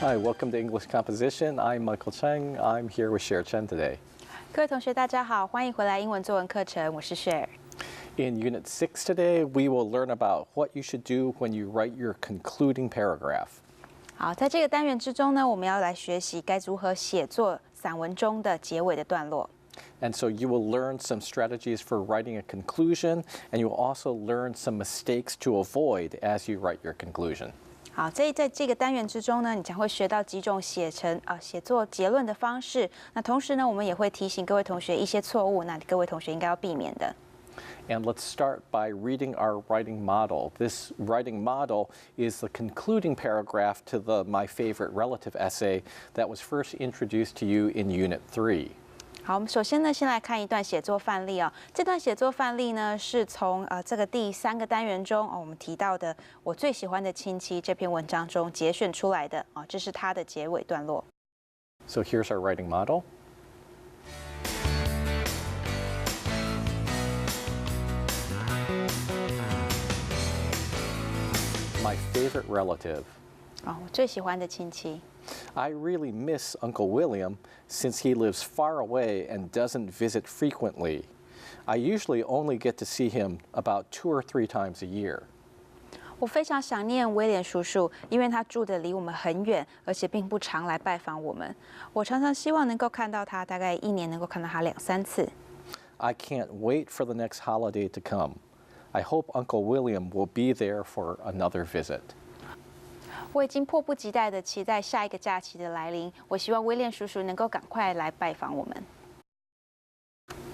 Hi, welcome to English Composition. I'm Michael Cheng. I'm here with Cher Chen today. 各位同学，大家好，欢迎回来英文作文课程，我是 Cher。 In Unit 6 today, we will learn about what you should do when you write your concluding paragraph. 好，在这个单元之中呢，我们要来学习该如何写作散文中的结尾的段落。 And so you will learn some strategies for writing a conclusion, and you will also learn some mistakes to avoid as you write your conclusion. 好，在这个单元之中呢，你将会学到几种写作结论的方式。那同时呢，我们也会提醒各位同学一些错误，那各位同学应该要避免的。 And let's start by reading our writing model. This writing model is the concluding paragraph to the My Favorite Relative essay that was first introduced to you in Unit 3. 好，我们首先呢，先来看一段写作范例哦。这段写作范例呢，是从这个第3个单元中我们提到的我最喜欢的亲戚这篇文章中节选出来的这是它的结尾段落。 So here's our writing model. My favorite relative. 我最喜欢的亲戚。 I really miss Uncle William since he lives far away and doesn't visit frequently. I usually only get to see him about 2 or 3 times a year. 我非常想念威廉叔叔，因为他住得离我们很远，而且并不常来拜访我们。我常常希望能够看到他，大概1年能够看到他2、3次。 I can't wait for the next holiday to come. I hope Uncle William will be there for another visit. 我已经迫不及待地期待下一个假期的来临。我希望威廉叔叔能够赶快来拜访我们。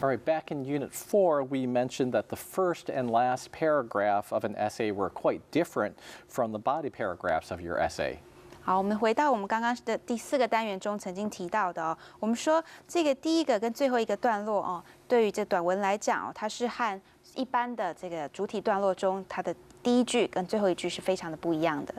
All right, back in Unit 4, we mentioned that the first and last paragraph of an essay were quite different from the body paragraphs of your essay. 好，我们回到我们刚刚的第4个单元中曾经提到的我们说这个第一个跟最后一个段落对于这短文来讲它是和一般的这个主体段落中它的第一句跟最后一句是非常的不一样的。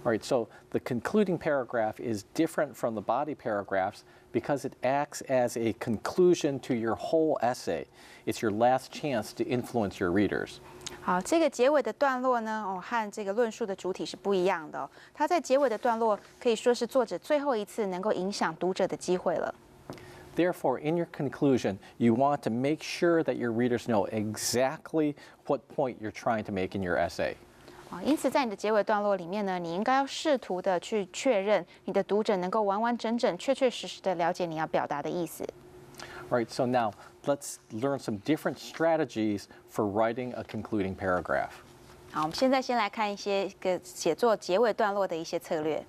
All right, so the concluding paragraph is different from the body paragraphs because it acts as a conclusion to your whole essay. It's your last chance to influence your readers. 好，这个结尾的段落呢，和这个论述的主体是不一样的它在结尾的段落可以说是作者最后一次能够影响读者的机会了。 Therefore, in your conclusion, you want to make sure that your readers know exactly what point you're trying to make in your essay. 因此，在你的结尾段落里面呢，你应该要试图的去确认你的读者能够完完整整、确确实实的了解你要表达的意思。 All right, so now let's learn some different strategies for writing a concluding paragraph. 好，我们现在先来看一些写作结尾段落的一些策略。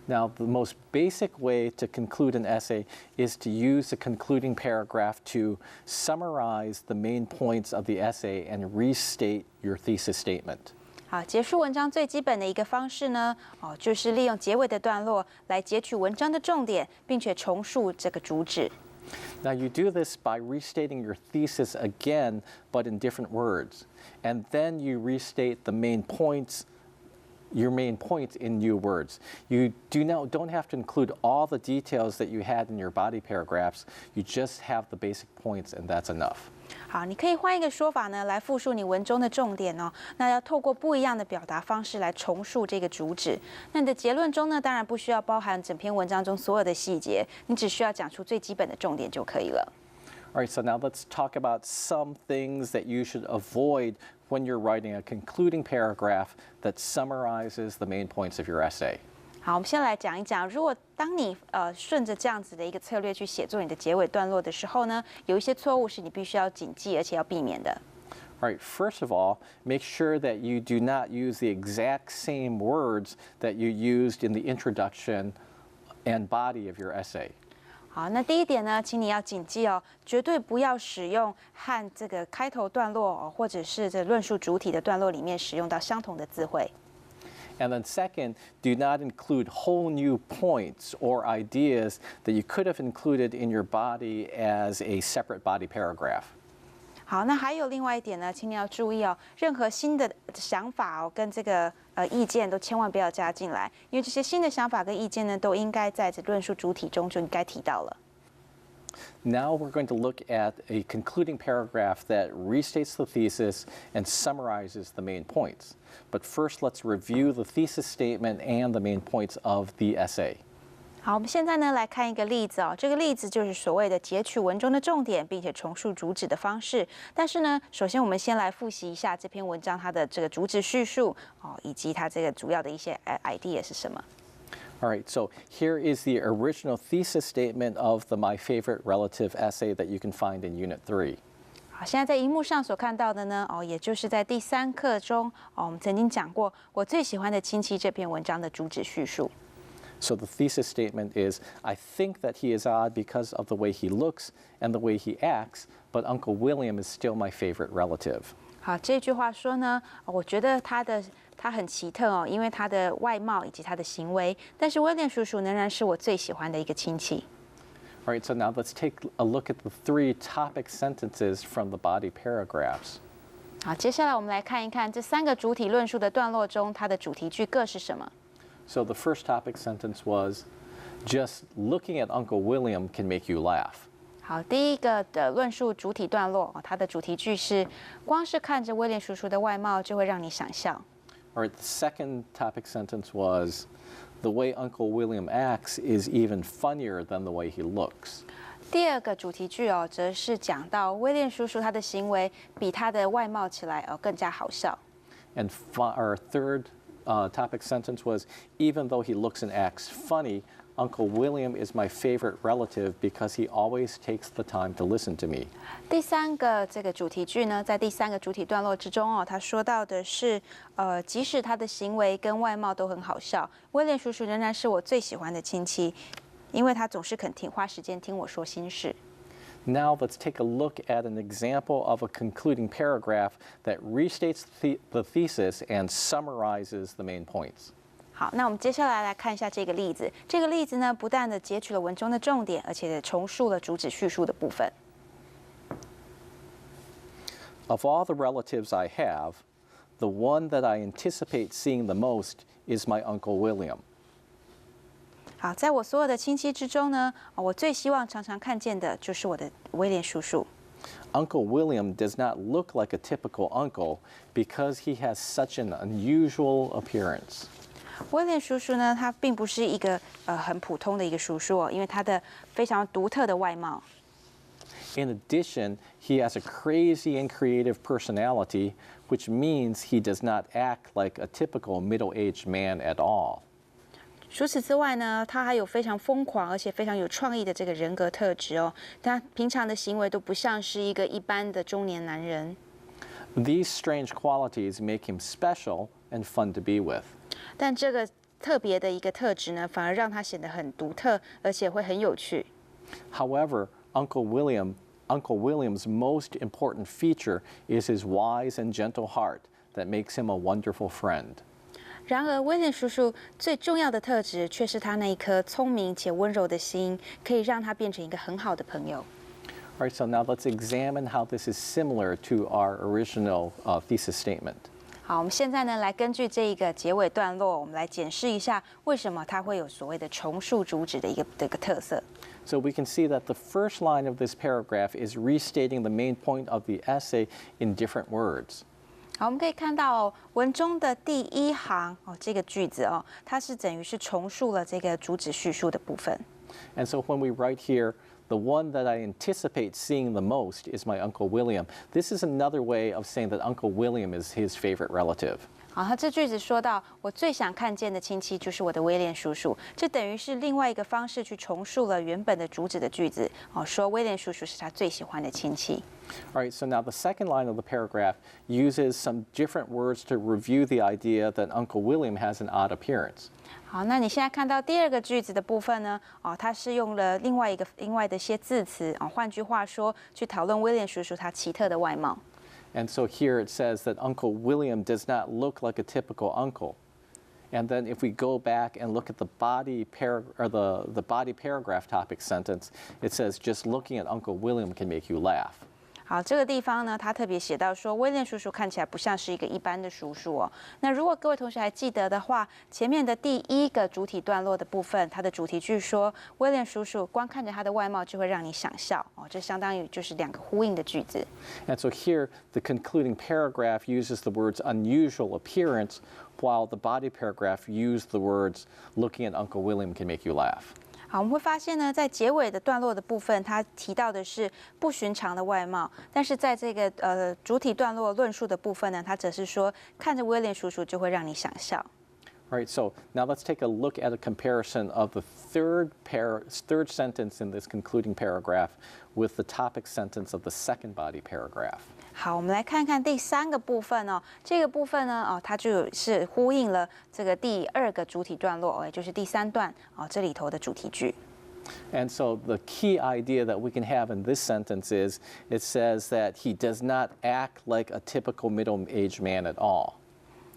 Now, the most basic way to conclude an essay is to use the concluding paragraph to summarize the main points of the essay and restate your thesis statement. 好，结束文章最基本的一个方式呢，就是利用结尾的段落来截取文章的重点，并且重述这个主旨。 Now, you do this by restating your thesis again, but in different words. And then you restate the main points, your main points in new words. You don't have to include all the details that you had in your body paragraphs. You just have the basic points, and that's enough. 好，你可以换一个说法呢，来复述你文中的重点那要透过不一样的表达方式来重述这个主旨。那你的结论中呢，当然不需要包含整篇文章中所有的细节，你只需要讲出最基本的重点就可以了。 All right, so now let's talk about some things that you should avoid when you're writing a concluding paragraph that summarizes the main points of your essay. 好，我们先来讲一讲，如果当你顺着这样子的一个策略去写作你的结尾段落的时候呢，有一些错误是你必须要谨记而且要避免的。 All right, first of all, make sure that you do not use the exact same words that you used in the introduction and body of your essay. 好，那第一点呢，请你要谨记绝对不要使用和这个开头段落或者是这论述主体的段落里面使用到相同的字汇。 And then second, do not include whole new points or ideas that you could have included in your body as a separate body paragraph. 好，那还有另外一点呢，请你要注意任何新的想法跟这个意见都千万不要加进来，因为这些新的想法跟意见呢，都应该在这论述主体中就应该提到了。Now we're going to look at a concluding paragraph that restates the thesis and summarizes the main points. But first, let's review the thesis statement and the main points of the essay. 好，我们现在呢来看一个例子哦。这个例子就是所谓的截取文中的重点，并且重述主旨的方式。但是呢，首先我们先来复习一下这篇文章它的这个主旨叙述哦，以及它这个主要的一些idea 是什么。All right, so here is the original thesis statement of the My Favorite Relative essay that you can find in Unit 3. 好，现在在荧幕上所看到的呢，哦，也就是在第3课中，哦，我们曾经讲过我最喜欢的亲戚这篇文章的主旨叙述。So the thesis statement is, I think that he is odd because of the way he looks and the way he acts, but Uncle William is still my favorite relative. 好，这句话说呢，我觉得他很奇特哦，因为他的外貌以及他的行为，但是威廉叔叔仍然是我最喜欢的一个亲戚。All right, so now let's take a look at the 3 topic sentences from the body paragraphs. 好，接下来我们来看一看这3个主体论述的段落中，它的主题句各是什么。So the first topic sentence was, just looking at Uncle William can make you laugh. 好，第一个的论述主体段落，它的主题句是光是看着威廉叔叔的外貌就会让你想笑。All right, the second topic sentence was, the way Uncle William acts is even funnier than the way he looks. 第二个主题句哦，则是讲到威廉叔叔他的行为比他的外貌起来更加好笑。And our third topic sentence was, even though he looks and acts funny, Uncle William is my favorite relative because he always takes the time to listen to me. 第3个这个主题句呢，在第3个主体段落之中哦，他说到的是，即使他的行为跟外貌都很好笑，威廉叔叔仍然是我最喜欢的亲戚，因为他总是肯花时间听我说心事。Now let's take a look at an example of a concluding paragraph that restates the thesis and summarizes the main points. 好，那我们接下来来看一下这个例子。这个例子呢，不但的截取了文中的重点，而且重述了主旨叙述的部分。Of all the relatives I have, the one that I anticipate seeing the most is my Uncle William. 好，在我所有的亲戚之中呢，我最希望常常看见的就是我的威廉叔叔。Uncle William does not look like a typical uncle because he has such an unusual appearance. 威廉叔叔呢，他并不是一个很普通的一个叔叔哦，因为他的非常独特的外貌。In addition, he has a crazy and creative personality, which means he does not act like a typical middle-aged man at all. 除此之外呢，他还有非常疯狂而且非常有创意的这个人格特质哦。他平常的行为都不像是一个一般的中年男人。These strange qualities make him special and fun to be with. 但这个特别的一个特质呢，反而让他显得很独特，而且会很有趣。However, Uncle William's most important feature is his wise and gentle heart that makes him a wonderful friend. 然而，威廉叔叔最重要的特质却是他那一颗聪明且温柔的心，可以让他变成一个很好的朋友。All right, so now let's examine how this is similar to our original thesis statement. 好，我们现在呢来根据这一个结尾段落，我们来检视一下为什么它会有所谓的重述主旨的一个特色。So we can see that the first line of this paragraph is restating the main point of the essay in different words. 好，我们可以看到哦，文中的第1行哦，这个句子哦，它是等于是重述了这个主旨叙述的部分。And so when we write here, the one that I anticipate seeing the most is my Uncle William, this is another way of saying that Uncle William is his favorite relative. 好，他这句子说到，我最想看见的亲戚就是我的威廉叔叔，这等于是另外一个方式去重述了原本的主旨的句子哦，说威廉叔叔是他最喜欢的亲戚。All right, so now the second line of the paragraph uses some different words to review the idea that Uncle William has an odd appearance. 好，那你现在看到第2个句子的部分呢？哦，它是用了另外的一些字词哦，换句话说，去讨论威廉叔叔他奇特的外貌。And so here it says that Uncle William does not look like a typical uncle. And then if we go back and look at the body paragraph topic sentence, it says just looking at Uncle William can make you laugh. 好，这个地方呢，他特别写到说，威廉叔叔看起来不像是一个一般的叔叔哦。那如果各位同学还记得的话，前面的第一个主体段落的部分，它的主题句说，威廉叔叔光看着他的外貌就会让你想笑哦，这相当于就是两个呼应的句子。And so here, the concluding paragraph uses the words unusual appearance, while the body paragraph used the words looking at Uncle William can make you laugh. 好，我们会发现呢，在结尾的段落的部分，它提到的是不寻常的外貌，但是在这个主体段落论述的部分呢，它则是说看着威廉叔叔就会让你想笑。All right, so now let's take a look at a comparison of the third sentence in this concluding paragraph with the topic sentence of the second body paragraph. 好，我们来看看第三个部分哦。这个部分呢，它就是呼应了这个第二个主体段落，也就是第三段这里头的主题句。And so the key idea that we can have in this sentence is it says that he does not act like a typical middle-aged man at all.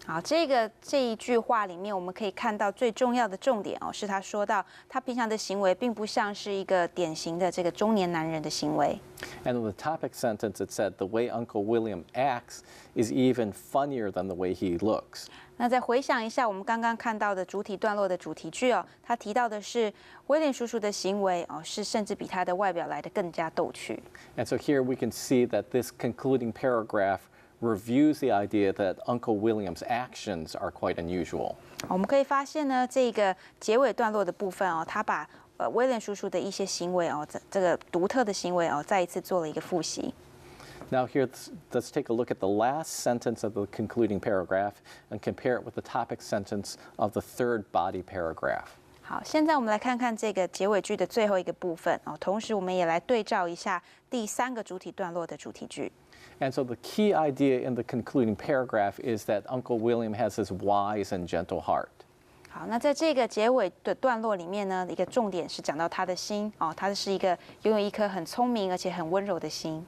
好，这一句话里面，我们可以看到最重要的重点是他说到他平常的行为并不像是一个典型的这个中年男人的行为。And in the topic sentence, it said the way Uncle William acts is even funnier than the way he looks. 那再回想一下我们刚刚看到的主体段落的主题句他提到的是威廉叔叔的行为是甚至比他的外表来得更加逗趣。And so here we can see that this concluding paragraph reviews the idea that Uncle William's actions are quite unusual. 我们可以发现呢，这个结尾段落的部分他把威廉叔叔的一些行为这个独特的行为再一次做了一个复习。Now here, let's take a look at the last sentence of the concluding paragraph and compare it with the topic sentence of the third body paragraph. 好，现在我们来看看这个结尾句的最后一个部分同时我们也来对照一下第三个主体段落的主题句。And so the key idea in the concluding paragraph is that Uncle William has this wise and gentle heart. 好，那在这个结尾的段落里面呢，一个重点是讲到他的心他是一个拥有一颗很聪明而且很温柔的心。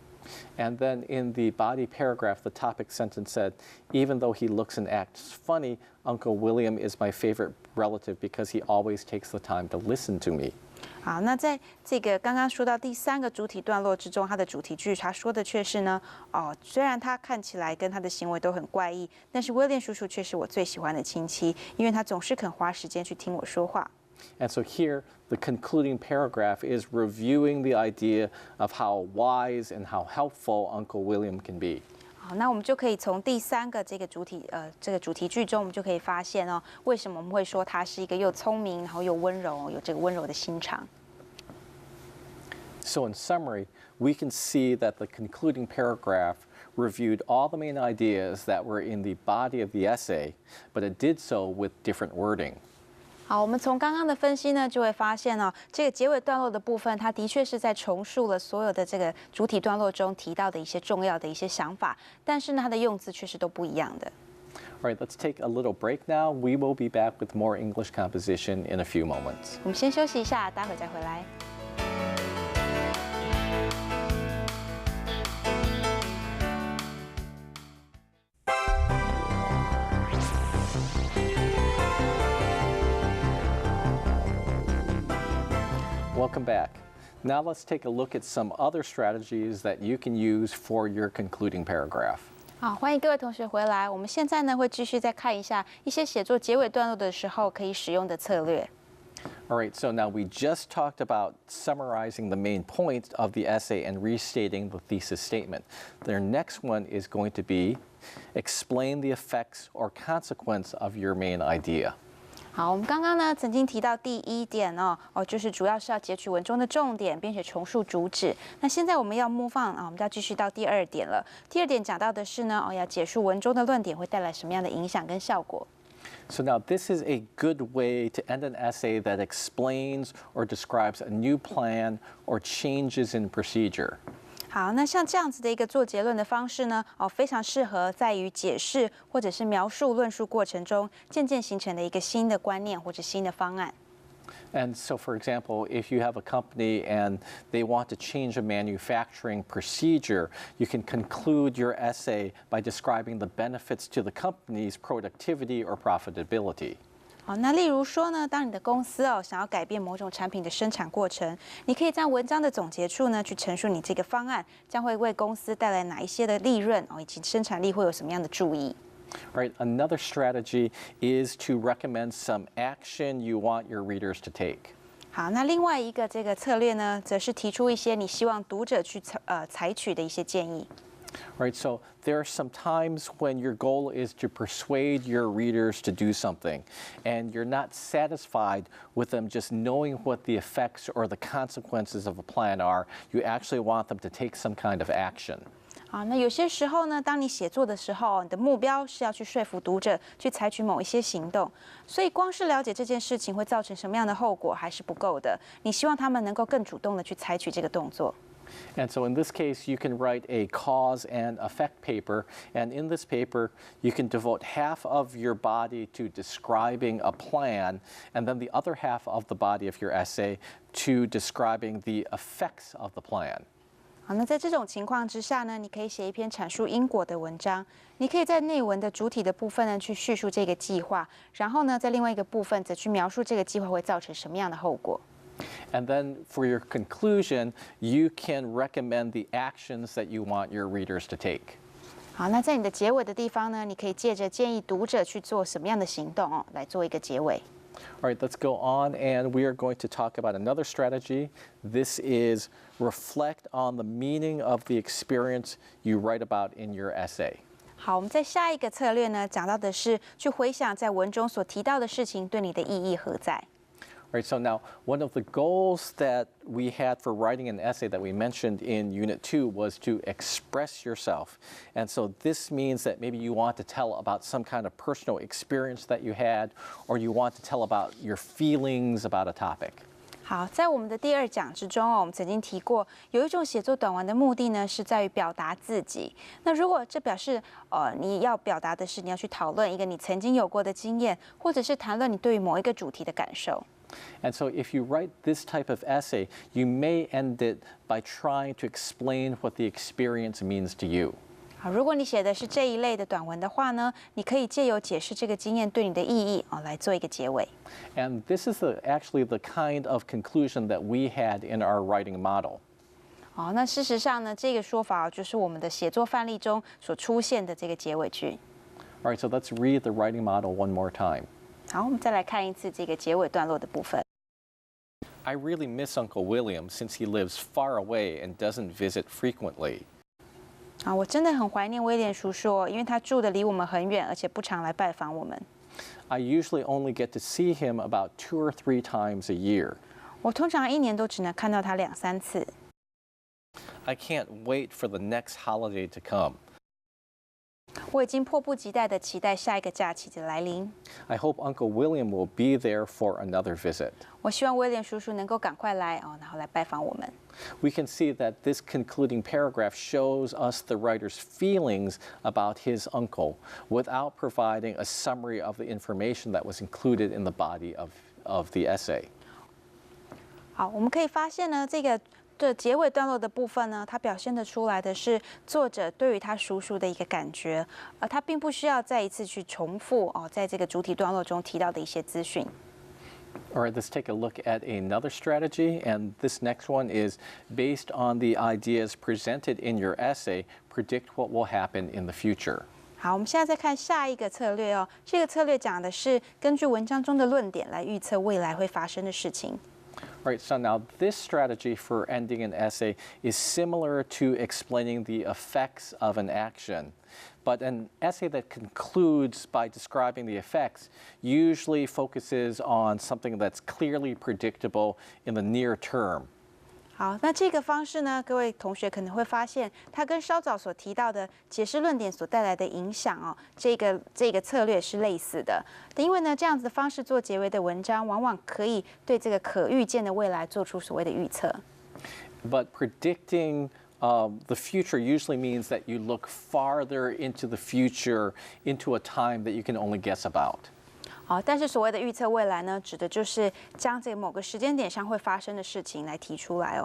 And then in the body paragraph, the topic sentence said, even though he looks and acts funny, Uncle William is my favorite relative because he always takes the time to listen to me. 好，那在这个刚刚说到第三个主体段落之中，它的主题句他说的却是呢，虽然他看起来跟他的行为都很怪异，但是威廉叔叔却是我最喜欢的亲戚，因为他总是肯花时间去听我说话。And so here, the concluding paragraph is reviewing the idea of how wise and how helpful Uncle William can be. 好，那我们就可以从第三个这个主题句中，我们就可以发现为什么我们会说他是一个又聪明，然后又温柔，有这个温柔的心肠。So in summary, we can see that the concluding paragraph reviewed all the main ideas that were in the body of the essay, but it did so with different wording. 好，我们从刚刚的分析呢，就会发现这个结尾段落的部分，它的确是在重述了所有的这个主体段落中提到的一些重要的一些想法，但是呢，它的用字却是都不一样的。All right, let's take a little break now. We will be back with more English composition in a few moments. 我们先休息一下，待会再回来。Welcome back. Now let's take a look at some other strategies that you can use for your concluding paragraph. 好，欢迎各位同学回来。我们现在呢会继续再看一下一些写作结尾段落的时候可以使用的策略。All right, so now we just talked about summarizing the main points of the essay and restating the thesis statement. Their next one is going to be explain the effects or consequence of your main idea. 好，我们刚刚呢曾经提到第一点就是主要是要截取文中的重点，并且重述主旨。那现在我们要move on我们要继续到第二点了。第二点讲到的是呢要解述文中的论点会带来什么样的影响跟效果。So now this is a good way to end an essay that explains or describes a new plan or changes in procedure. 好，那像这样子的一个做结论的方式呢，非常适合在于解释或者是描述论述过程中渐渐形成的一个新的观念或者新的方案。And so, for example, if you have a company and they want to change a manufacturing procedure, you can conclude your essay by describing the benefits to the company's productivity or profitability. 好，那例如说呢，当你的公司想要改变某种产品的生产过程，你可以在文章的总结处呢去陈述你这个方案将会为公司带来哪一些的利润以及生产力会有什么样的注意。Right. Another strategy is to recommend some action you want your readers to take. 好，那另外一个这个策略呢，则是提出一些你希望读者去采取的一些建议。Right, so there are some times when your goal is to persuade your readers to do something, and you're not satisfied with them just knowing what the effects or the consequences of a plan are. You actually want them to take some kind of action. 好，那有些时候呢，当你写作的时候，你的目标是要去说服读者去采取某一些行动，所以光是了解这件事情会造成什么样的后果还是不够的。你希望他们能够更主动的去采取这个动作。And so in this case, you can write a cause and effect paper. And in this paper, you can devote half of your body to describing a plan, and then the other half of the body of your essay to describing the effects of the plan. 好，那在这种情况之下呢，你可以写一篇阐述因果的文章。你可以在内文的主体的部分呢，去叙述这个计划，然后呢，在另外一个部分则去描述这个计划会造成什么样的后果。And then for your conclusion, you can recommend the actions that you want your readers to take. 好，那在你的结尾的地方呢，你可以借着建议读者去做什么样的行动来做一个结尾。All right, let's go on, and we are going to talk about another strategy. This is reflect on the meaning of the experience you write about in your essay. 好，我们在下一个策略呢，讲到的是去回想在文中所提到的事情对你的意义何在。Right, so now one of the goals that we had for writing an essay that we mentioned in Unit 2 was to express yourself. And so this means that maybe you want to tell about some kind of personal experience that you had, or you want to tell about your feelings about a topic. 好，在我们的第二讲之中我们曾经提过，有一种写作短文的目的呢，是在于表达自己。那如果这表示，你要表达的是你要去讨论一个你曾经有过的经验，或者是谈论你对于某一个主题的感受。And so if you write this type of essay, you may end it by trying to explain what the experience means to you. 好，如果你写的是这一类的短文的话呢，你可以借由解释这个经验对你的意义来做一个结尾。And this is actually the kind of conclusion that we had in our writing model. 好，那事实上呢，这个说法就是我们的写作范例中所出现的这个结尾句。All right, so let's read the writing model one more time. 好，我们再来看一次这个结尾段落的部分。I really miss Uncle William since he lives far away and doesn't visit frequently. 啊，我真的很怀念威廉叔叔，因为他住的离我们很远，而且不常来拜访我们。I usually only get to see him about 2 or 3 times a year. 我通常一年都只能看到他2、3次。I can't wait for the next holiday to come. 我已经迫不及待地期待下一个假期的来临。I hope Uncle William will be there for another visit. 我希望威廉叔叔能够赶快来然后来拜访我们。We can see that this concluding paragraph shows us the writer's feelings about his uncle without providing a summary of the information that was included in the body of the essay. 好，我们可以发现呢，这个结尾段落的部分呢，它表现得出来的是作者对于他叔叔的一个感觉，而他并不需要再一次去重复在这个主体段落中提到的一些资讯。All right, let's take a look at another strategy, and this next one is based on the ideas presented in your essay, predict what will happen in the future. 好，我们现在再看下一个策略这个策略讲的是根据文章中的论点来预测未来会发生的事情。Right, so now this strategy for ending an essay is similar to explaining the effects of an action. But an essay that concludes by describing the effects usually focuses on something that's clearly predictable in the near term. 好，那这个方式呢，各位同学可能会发现，它跟稍早所提到的解释论点所带来的影响这个策略是类似的。因为呢，这样子的方式做结尾的文章，往往可以对这个可预见的未来做出所谓的预测。But predicting the future usually means that you look farther into the future, into a time that you can only guess about. 好，但是所谓的预测未来呢，指的就是将这某个时间点上会发生的事情来提出来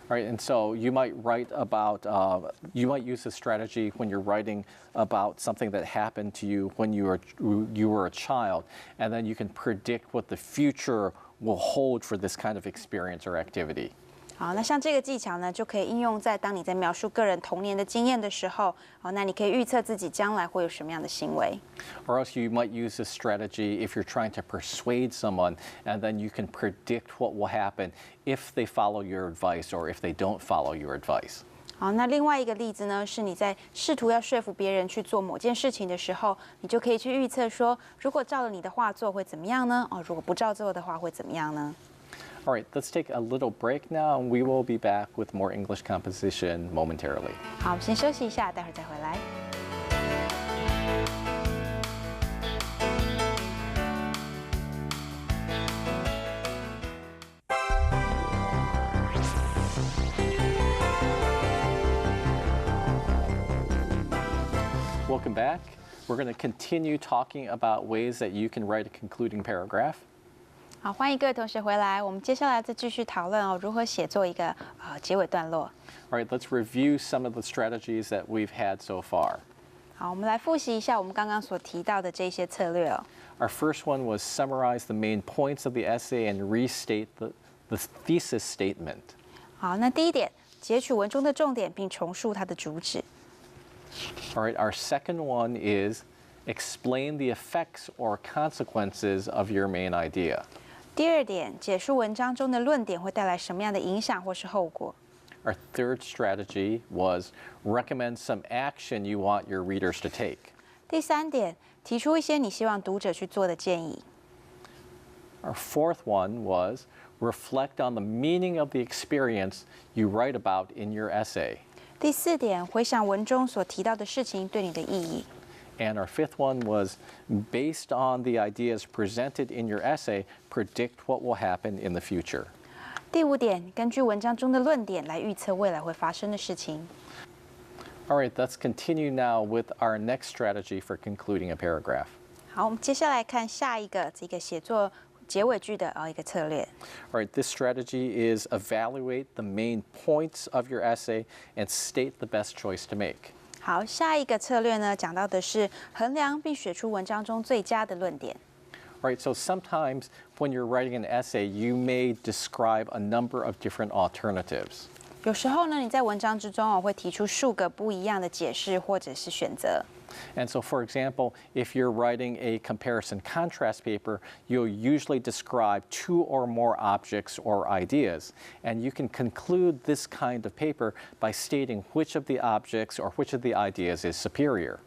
Right, and so you might write about, you might use this strategy when you're writing about something that happened to you when you were a child, and then you can predict what the future will hold for this kind of experience or activity. 好，那像这个技巧呢，就可以应用在当你在描述个人童年的经验的时候，那你可以预测自己将来会有什么样的行为。Or else you might use this strategy if you're trying to persuade someone, and then you can predict what will happen if they follow your advice or if they don't follow your advice. 好，那另外一个例子呢，是你在试图要说服别人去做某件事情的时候，你就可以去预测说，如果照了你的话做会怎么样呢？如果不照做的话会怎么样呢？ All right, let's take a little break now, and we will be back with more English composition momentarily. 好，我们先休息一下，待会儿再回来。Welcome back. We're going to continue talking about ways that you can write a concluding paragraph. 好，欢迎各位同学回来。我们接下来再继续讨论如何写作一个结尾段落。All right, let's review some of the strategies that we've had so far. 好，我们来复习一下我们刚刚所提到的这些策略哦。Our first one was summarize the main points of the essay and restate the thesis statement. 好，那第一点，截取文中的重点并重述它的主旨。All right, our second one is explain the effects or consequences of your main idea. 第二点，解述文章中的论点会带来什么样的影响或是后果。Our third strategy was recommend some action you want your readers to take. 第三点，提出一些你希望读者去做的建议。Our fourth one was reflect on the meaning of the experience you write about in your essay. 第四点，回想文中所提到的事情对你的意义。And our fifth one was based on the ideas presented in your essay, predict what will happen in the future. 第五点，根据文章中的论点来预测未来会发生的事情。All right, let's continue now with our next strategy for concluding a paragraph. 好，我们接下来看下一个这个写作结尾句的一个策略。All right, this strategy is evaluate the main points of your essay and state the best choice to make. 好，下一个策略呢，讲到的是衡量并选出文章中最佳的论点。Right, so sometimes when you're writing an essay, you may describe a number of different alternatives. 有时候呢，你在文章之中会提出数个不一样的解释或者是选择。And so, for example, if you're writing a comparison contrast paper, you'll usually describe two or more objects or ideas. And you can conclude this kind of paper by stating which of the objects or which of the ideas is superior.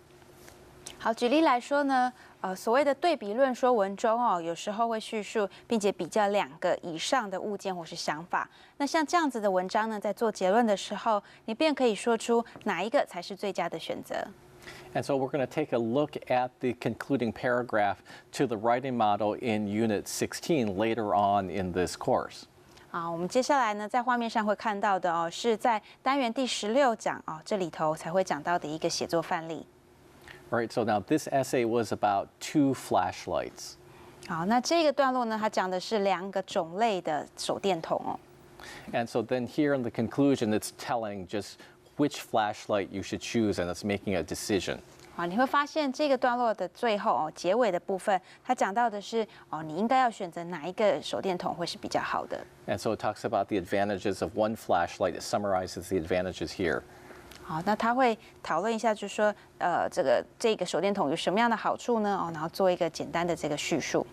好，举例来说呢，所谓的对比论说文中有时候会叙述并且比较两个以上的物件或是想法。那像这样子的文章呢，在做结论的时候，你便可以说出哪一个才是最佳的选择。And so we're going to take a look at the concluding paragraph to the writing model in Unit 16 later on in this course. 我们接下来呢，在画面上会看到的是在单元第16讲这里头才会讲到的一个写作范例。All right, so now this essay was about 2 flashlights. 好，那这个段落呢，它讲的是2个种类的手电筒哦。And so then here in the conclusion, it's telling just which flashlight you should choose, and it's making a decision. 好，你会发现这个段落的最后结尾的部分，它讲到的是你应该要选择哪一个手电筒会是比较好的。And so it talks about the advantages of one flashlight. It summarizes the advantages here. 好，那他会讨论一下，就是说，这个手电筒有什么样的好处呢？然后做一个简单的这个叙述。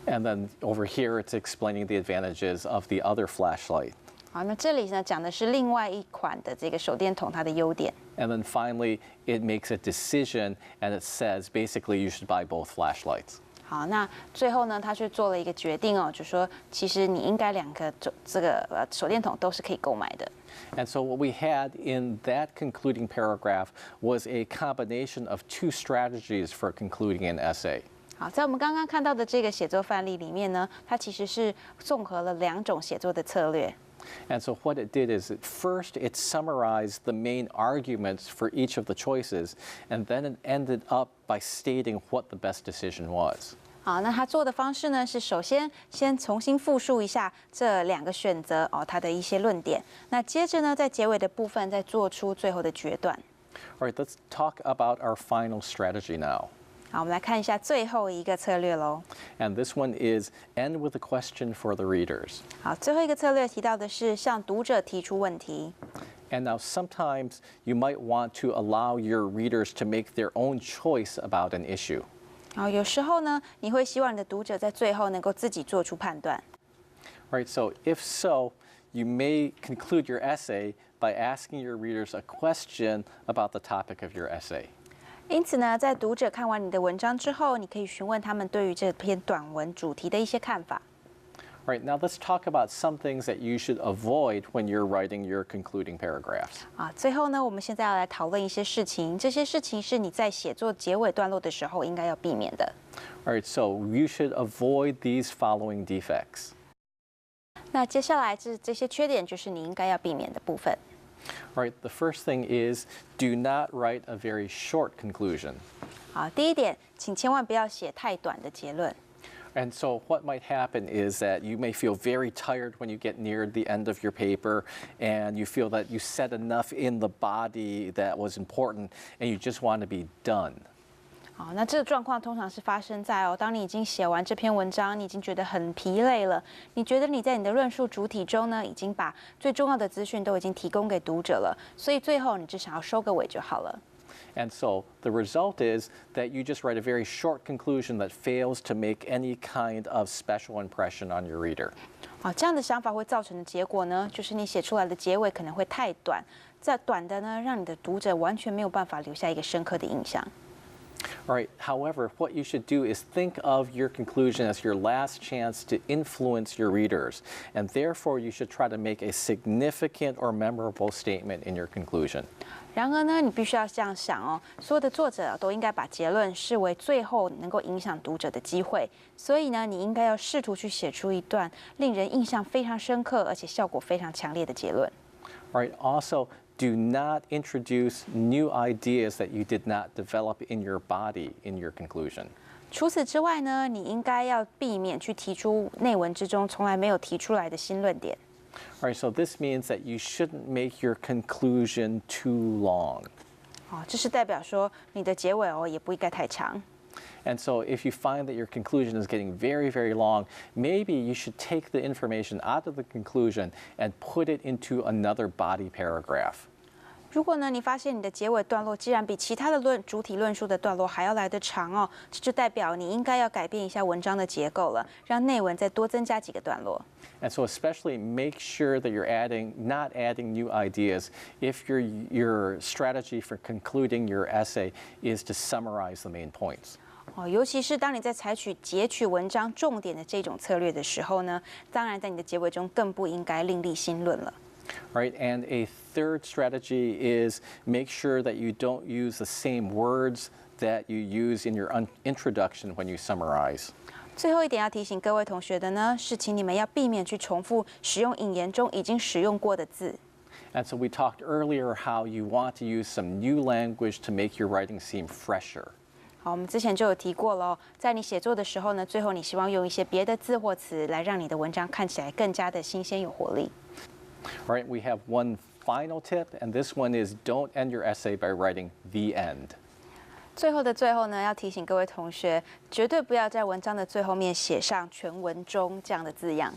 And then over here, it's explaining the advantages of the other flashlight. 好，那这里呢讲的是另外一款的这个手电筒它的优点。And then finally, it makes a decision, and it says basically you should buy both flashlights. 好，那最后呢，他去做了一个决定就说其实你应该2个这个手电筒都是可以购买的。And so what we had in that concluding paragraph was a combination of 2 strategies for concluding an essay. 好，在我们刚刚看到的这个写作范例里面呢，它其实是综合了2种写作的策略。And so what it did is first it summarized the main arguments for each of the choices, and then it ended up by stating what the best decision was. 好，那他做的方式呢是首先先重新复述一下这2个选择它的一些论点，那接着呢在结尾的部分再做出最后的决断。All right, let's talk about our final strategy now. 好，我们来看一下最后一个策略喽。And this one is end with a question for the readers. 好，最后一个策略提到的是向读者提出问题。And now sometimes you might want to allow your readers to make their own choice about an issue. 有时候呢，你会希望你的读者在最后能够自己做出判断。Right, so if so, you may conclude your essay by asking your readers a question about the topic of your essay. 因此呢，在读者看完你的文章之后，你可以询问他们对于这篇短文主题的一些看法。All right, now let's talk about some things that you should avoid when you're writing your concluding paragraphs. 最后呢，我们现在要来讨论一些事情，这些事情是你在写作结尾段落的时候应该要避免的。All right, so you should avoid these following defects. 那接下来这些缺点就是你应该要避免的部分。All right, the first thing is do not write a very short conclusion. 好，第一点，请千万不要写太短的结论。And so what might happen is that you may feel very tired when you get near the end of your paper and you feel that you said enough in the body that was important and you just want to be done. 好，那这个状况通常是发生在当你已经写完这篇文章，你已经觉得很疲累了，你觉得你在你的论述主体中呢，已经把最重要的资讯都已经提供给读者了，所以最后你只想要收个尾就好了。And so the result is that you just write a very short conclusion that fails to make any kind of special impression on your reader. 这样的想法会造成的结果呢，就是你写出来的结尾可能会太短，这短的呢，让你的读者完全没有办法留下一个深刻的印象。All right, however, what you should do is think of your conclusion as your last chance to influence your readers, and therefore you should try to make a significant or memorable statement in your conclusion. 然而呢，你必须要这样想所有的作者都应该把结论视为最后能够影响读者的机会，所以呢，你应该要试图去写出一段令人印象非常深刻而且效果非常强烈的结论。All right, also, do not introduce new ideas that you did not develop in your body in your conclusion. 除此之外呢，你应该要避免去提出内文之中从来没有提出来的新论点。All right, so this means that you shouldn't make your conclusion too long. 这是代表说你的结尾也不应该太长。And so if you find that your conclusion is getting very, very long, maybe you should take the information out of the conclusion and put it into another body paragraph. 如果呢，你发现你的结尾段落既然比其他的主体论述的段落还要来得长这就代表你应该要改变一下文章的结构了，让内文再多增加几个段落。And so especially make sure that you're not adding new ideas if your strategy for concluding your essay is to summarize the main points. 尤其是当你在采取截取文章重点的这种策略的时候呢，当然在你的结尾中更不应该另立新论了。Right, and a third strategy is make sure that you don't use the same words that you use in your introduction when you summarize. 最后一点要提醒各位同学的呢，是请你们要避免去重复使用引言中已经使用过的字。And so we talked earlier how you want to use some new language to make your writing seem fresher. 好，我们之前就有提过了在你写作的时候呢，最后你希望用一些别的字或词来让你的文章看起来更加的新鲜有活力。All right, we have one final tip, and this one is don't end your essay by writing the end. 最后的最后呢，要提醒各位同学，绝对不要在文章的最后面写上全文中这样的字样。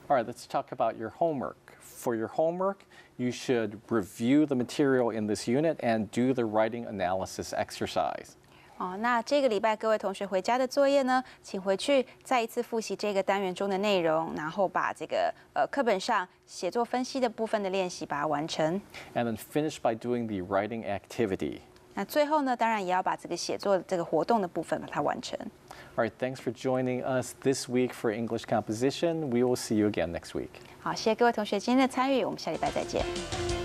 All right, let's talk about your homework. For your homework, you should review the material in this unit and do the writing analysis exercise. 那这个礼拜各位同学回家的作业呢，请回去再一次复习这个单元中的内容，然后把这个课本上写作分析的部分的练习把它完成。And then finish by doing the writing activity. 那最后呢，当然也要把这个写作这个活动的部分把它完成。All right, thanks for joining us this week for English composition. We will see you again next week. 好，谢谢各位同学今天的参与，我们下礼拜再见。